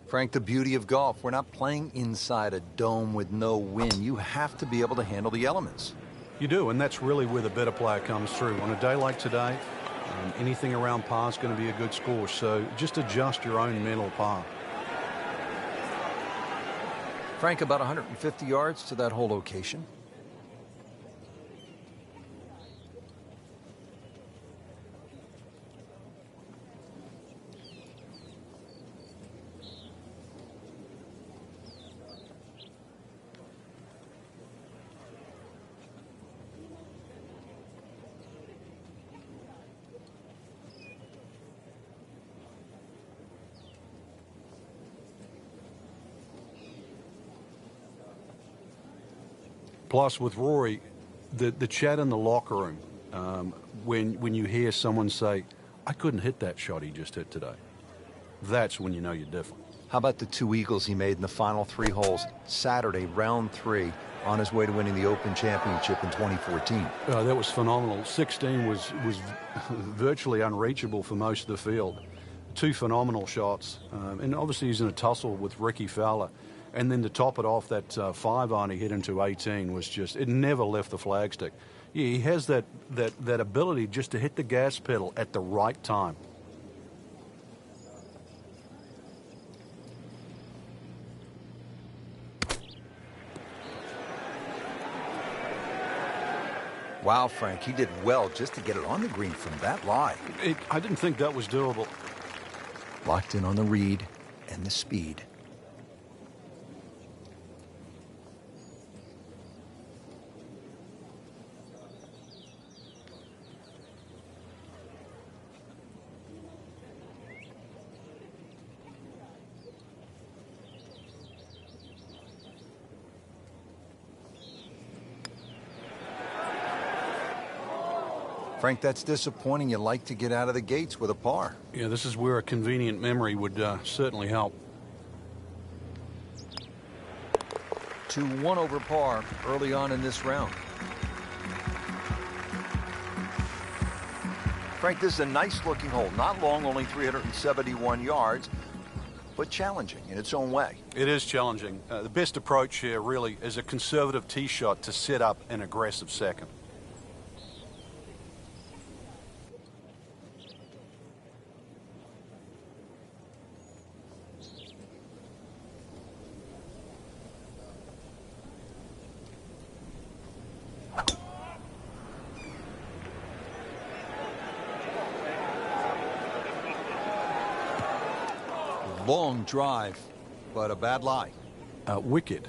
Frank, the beauty of golf, we're not playing inside a dome with no wind. You have to be able to handle the elements. You do, and that's really where the better player comes through. On a day like today, anything around par is going to be a good score, so just adjust your own mental par. Frank, about 150 yards to that whole location. Plus, with Rory, the chat in the locker room, when you hear someone say, I couldn't hit that shot he just hit today, that's when you know you're different. How about the 2 eagles he made in the final 3 holes Saturday, round 3, on his way to winning the Open Championship in 2014? That was phenomenal. 16 was virtually unreachable for most of the field. 2 phenomenal shots. And obviously he's in a tussle with Ricky Fowler. And then to top it off, that 5-iron he hit into 18 was just, it never left the flagstick. Yeah, he has that ability just to hit the gas pedal at the right time. Wow, Frank, he did well just to get it on the green from that lie. I didn't think that was doable. Locked in on the read and the speed. Frank, that's disappointing. You like to get out of the gates with a par. Yeah, this is where a convenient memory would certainly help. 2-1 over par early on in this round. Frank, this is a nice-looking hole. Not long, only 371 yards, but challenging in its own way. It is challenging. The best approach here really is a conservative tee shot to set up an aggressive second. Long drive, but a bad lie. Wicked.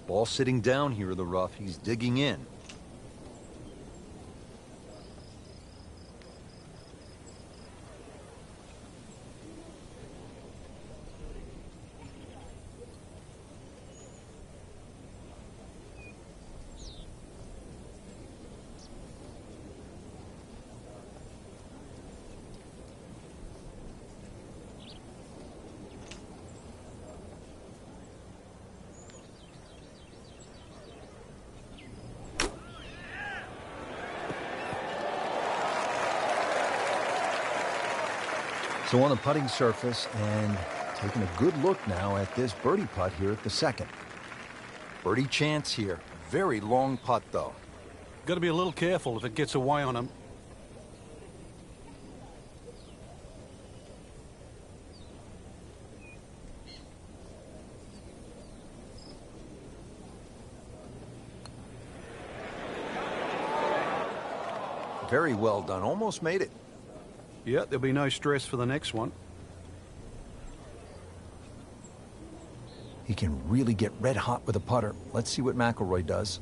Ball sitting down here in the rough. He's digging in. So on the putting surface, and taking a good look now at this birdie putt here at the second. Birdie chance here. Very long putt, though. Got to be a little careful if it gets away on him. Very well done. Almost made it. Yeah, there'll be no stress for the next one. He can really get red hot with a putter. Let's see what McIlroy does.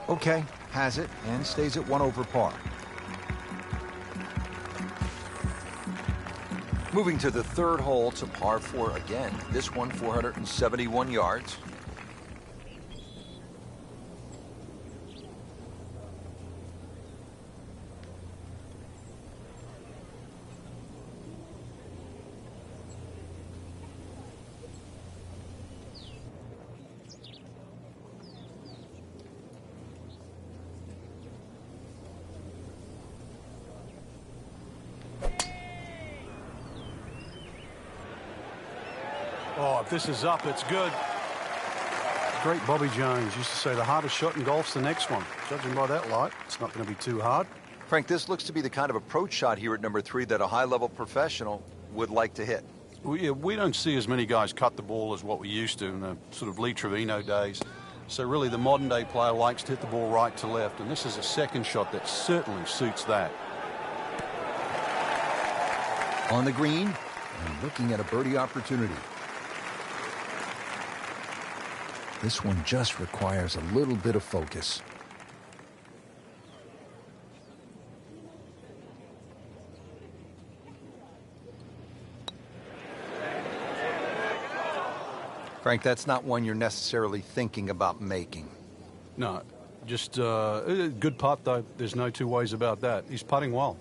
Okay, has it, and stays at 1 over par. Moving to the third hole to par 4 again. This one 471 yards. Oh, if this is up, it's good. Great Bobby Jones used to say the hardest shot in golf's the next one. Judging by that light, it's not going to be too hard. Frank, this looks to be the kind of approach shot here at number 3 that a high-level professional would like to hit. We don't see as many guys cut the ball as what we used to in the sort of Lee Trevino days. So really the modern-day player likes to hit the ball right to left, and this is a second shot that certainly suits that. On the green, and looking at a birdie opportunity. This one just requires a little bit of focus. Frank, that's not one you're necessarily thinking about making. No, just a good putt, though. There's no two ways about that. He's putting well.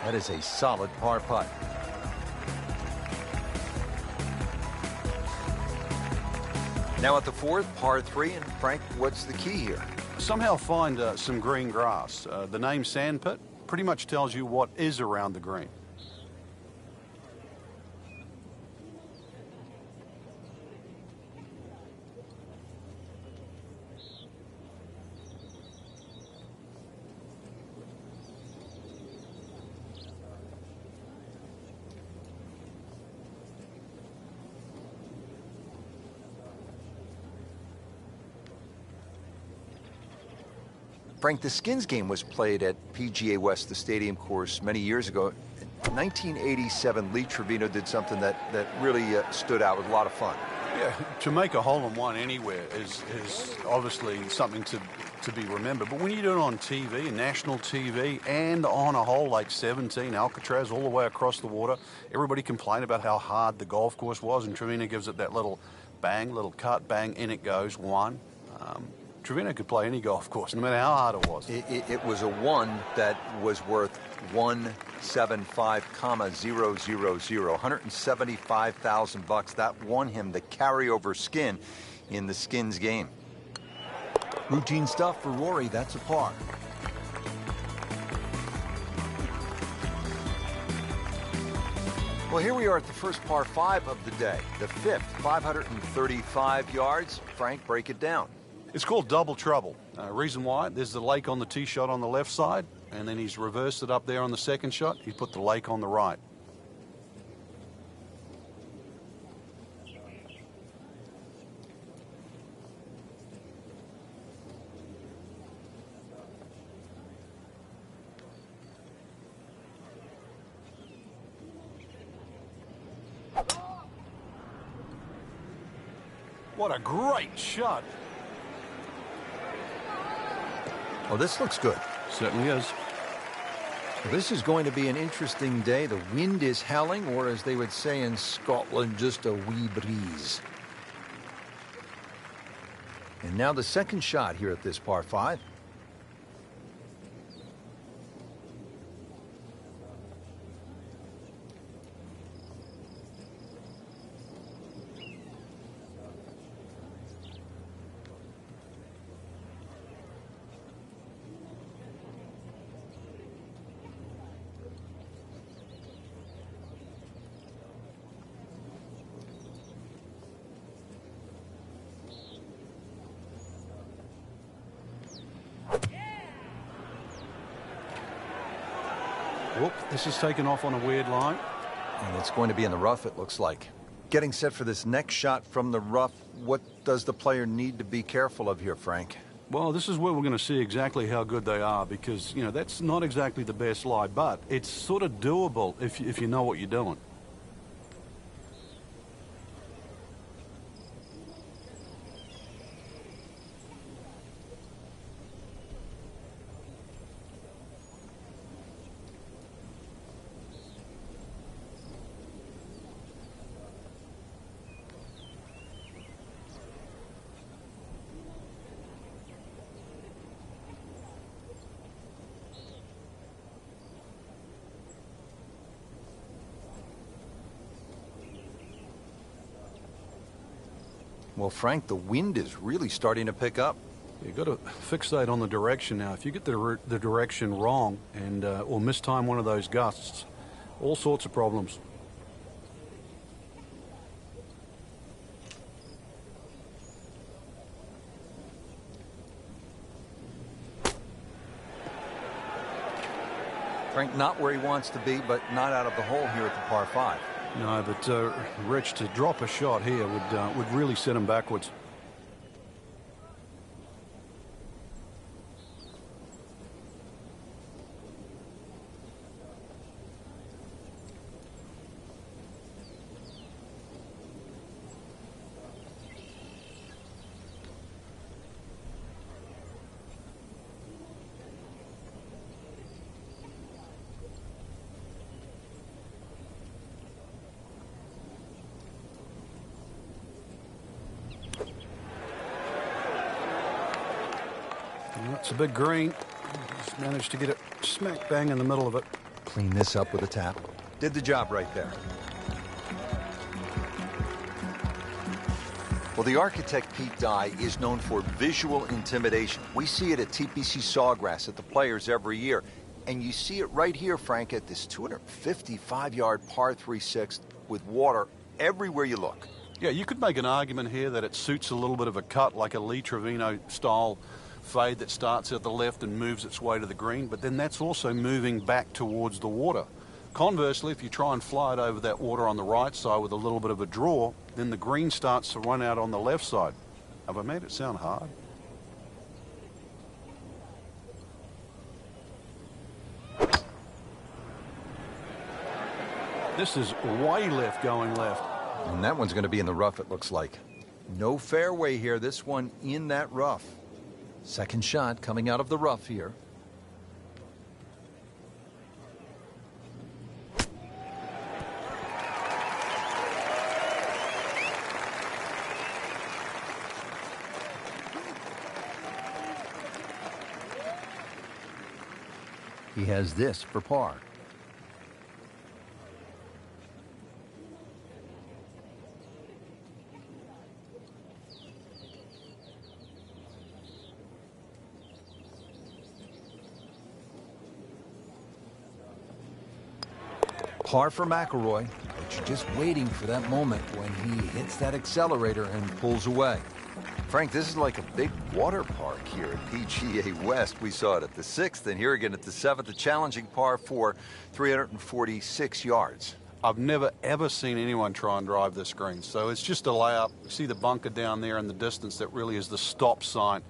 That is a solid par putt. Now at the fourth, par 3, and Frank, what's the key here? Somehow find some green grass. The name Sandpit pretty much tells you what is around the green. Frank, the skins game was played at PGA West, the stadium course, many years ago. In 1987, Lee Trevino did something that really stood out. It was a lot of fun. Yeah, to make a hole-in-one anywhere is obviously something to be remembered. But when you do it on TV, national TV, and on a hole like 17, Alcatraz, all the way across the water, everybody complained about how hard the golf course was, and Trevino gives it that little bang, little cut, bang, in it goes, one. Trevino could play any golf course, no matter how hard it was. It was a one that was worth 175,000, 175,000 bucks. That won him the carryover skin in the skins game. Routine stuff for Rory. That's a par. Well, here we are at the first par 5 of the day, the fifth, 535 yards. Frank, break it down. It's called double trouble. Reason why, there's the lake on the tee shot on the left side, and then he's reversed it up there on the second shot. He put the lake on the right. What a great shot. Oh, this looks good. Certainly is. Well, this is going to be an interesting day. The wind is howling, or as they would say in Scotland, just a wee breeze. And now the second shot here at this par 5. Whoop, this is taken off on a weird line. And it's going to be in the rough, it looks like. Getting set for this next shot from the rough, what does the player need to be careful of here, Frank? Well, this is where we're going to see exactly how good they are because, you know, that's not exactly the best lie, but it's sort of doable if you know what you're doing. Well, Frank, the wind is really starting to pick up. You've got to fixate on the direction now. If you get the direction wrong and or mistime one of those gusts, all sorts of problems. Frank, not where he wants to be, but not out of the hole here at the par 5. No, but Rich, to drop a shot here would really set him backwards. That's a big green. Just managed to get it smack bang in the middle of it. Clean this up with a tap. Did the job right there. Well, the architect Pete Dye is known for visual intimidation. We see it at TPC Sawgrass at the Players every year. And you see it right here, Frank, at this 255-yard par 3/6 with water everywhere you look. Yeah, you could make an argument here that it suits a little bit of a cut, like a Lee Trevino style fade that starts at the left and moves its way to the green, but then that's also moving back towards the water. Conversely, if you try and fly it over that water on the right side with a little bit of a draw, then the green starts to run out on the left side. Have I made it sound hard? This is way left going left. And that one's going to be in the rough, it looks like. No fairway here. This one in that rough. Second shot coming out of the rough here. He has this for par. Par for MCILROY, but you're just waiting for that moment when he hits that accelerator and pulls away. Frank, this is like a big water park here at PGA West. We saw it at the 6th, and here again at the 7th, a challenging par for 346 yards. I've never, ever seen anyone try and drive this green, so it's just a layup. See the bunker down there in the distance? That really is the stop sign.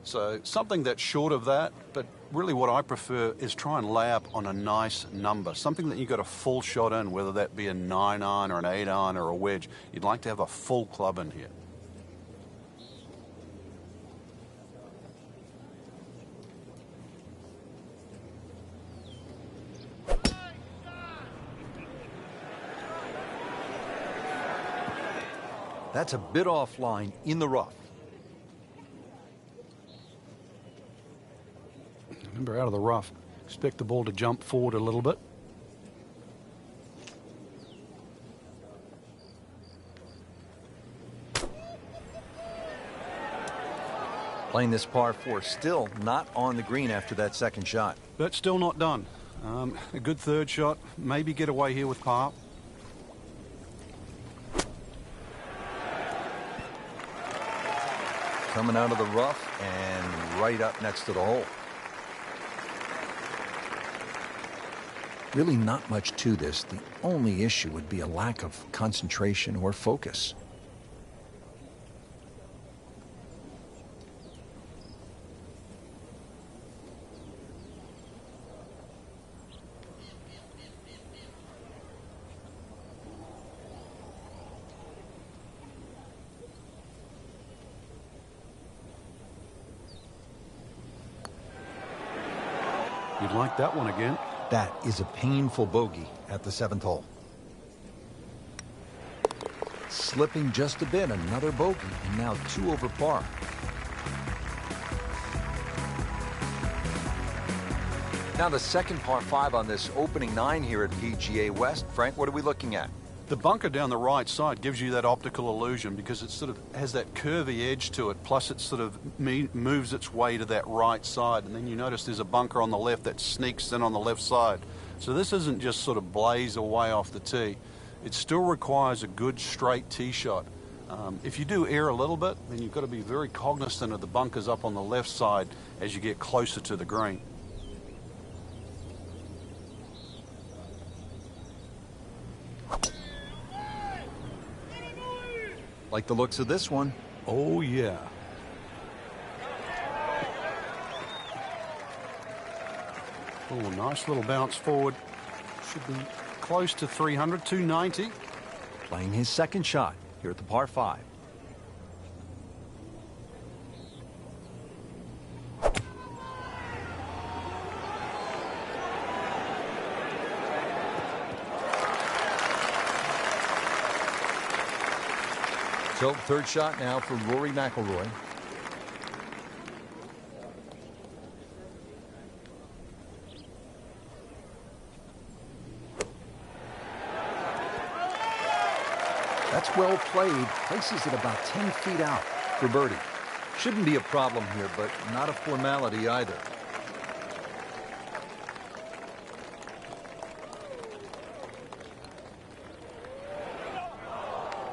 So something that's short of that, but really what I prefer is try and lay up on a nice number, something that you got a full shot in, whether that be a 9-iron or an 8-iron or a wedge. You'd like to have a full club in here. That's a bit offline in the rough. Remember, out of the rough, expect the ball to jump forward a little bit. Playing this par 4, still not on the green after that second shot. But still not done. A good third shot, maybe get away here with par. Coming out of the rough and right up next to the hole. Really not much to this. The only issue would be a lack of concentration or focus. You'd like that one again. That is a painful bogey at the 7th hole. Slipping just a bit, another bogey, and now 2 over par. Now the second par 5 on this opening 9 here at PGA West. Frank, what are we looking at? The bunker down the right side gives you that optical illusion because it sort of has that curvy edge to it, plus it sort of moves its way to that right side, and then you notice there's a bunker on the left that sneaks in on the left side. So this isn't just sort of blaze away off the tee. It still requires a good straight tee shot. If you do err a little bit, then you've got to be very cognizant of the bunkers up on the left side as you get closer to the green. Like the looks of this one. Oh, yeah. Oh, nice little bounce forward. Should be close to 300, 290. Playing his second shot here at the par 5. So, third shot now for Rory McIlroy. That's well played. Places it about 10 feet out for birdie. Shouldn't be a problem here, but not a formality either.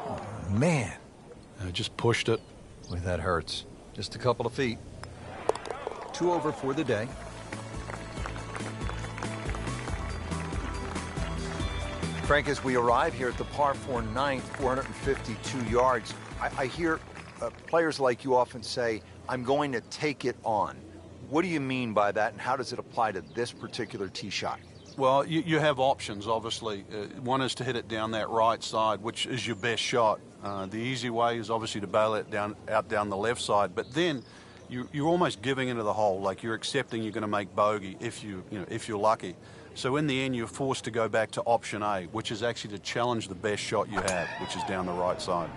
Oh, man. Just pushed it. Boy, that hurts. Just a couple of feet. 2 over for the day. Frank, as we arrive here at the par 4 ninth, 452 yards, I hear players like you often say, I'm going to take it on. What do you mean by that, and how does it apply to this particular tee shot? Well, you have options, obviously. One is to hit it down that right side, which is your best shot. The easy way is obviously to bail it out down the left side, but then you're almost giving into the hole, like you're accepting you're going to make bogey if you're lucky. So in the end, you're forced to go back to option A, which is actually to challenge the best shot you have, which is down the right side.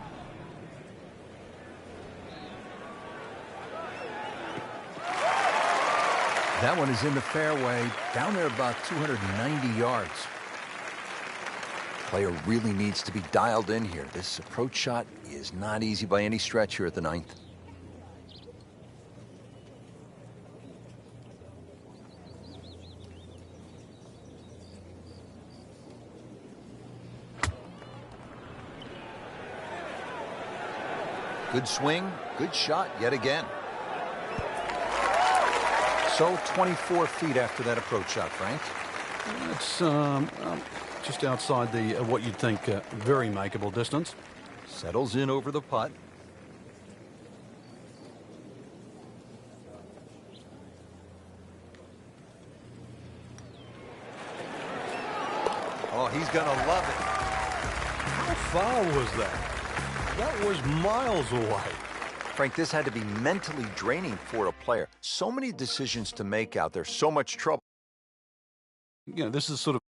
That one is in the fairway, down there about 290 yards. Player really needs to be dialed in here. This approach shot is not easy by any stretch here at the 9th. Good swing, good shot yet again. So 24 feet after that approach shot, Frank. It's just outside the what you'd think very makeable distance. Settles in over the putt. Oh, he's gonna love it. How far was that? That was miles away. Frank, this had to be mentally draining for a player. So many decisions to make out there, so much trouble. You know, this is sort of